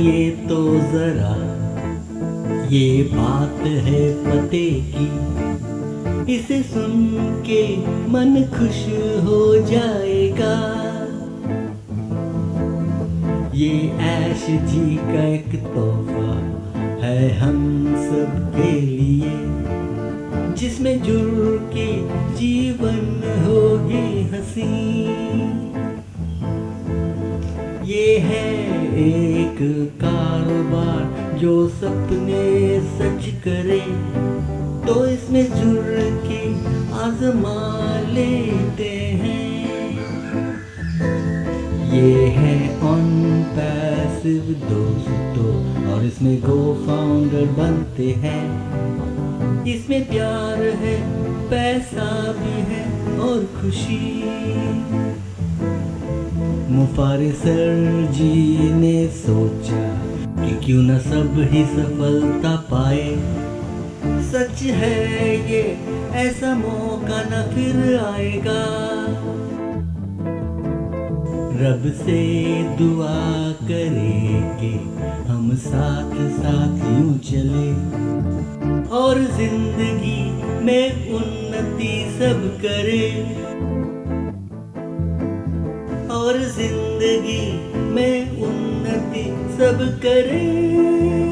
सुनिए तो जरा, ये बात है पते की, इसे सुन के मन खुश हो जाएगा। ये ऐश जी का एक तोहफा है हम सब के लिए, जिसमें जुड़ के जीवन होगी हंसी। ये है एक कारोबार जो सपने सच करे, तो इसमें जुड़ के आजमा लेते हैं। ये है Onpassive दोस्तों, और इसमें co-founder बनते हैं। इसमें प्यार है, पैसा भी है और खुशी। मुफारिस सर जी ने सोचा कि क्यों न सब ही सफलता पाए। सच है ये, ऐसा मौका न फिर आएगा। रब से दुआ करेंगे हम साथ साथ यूं चले, और जिंदगी में उन्नति सब करें, और जिंदगी में उन्नति सब करें।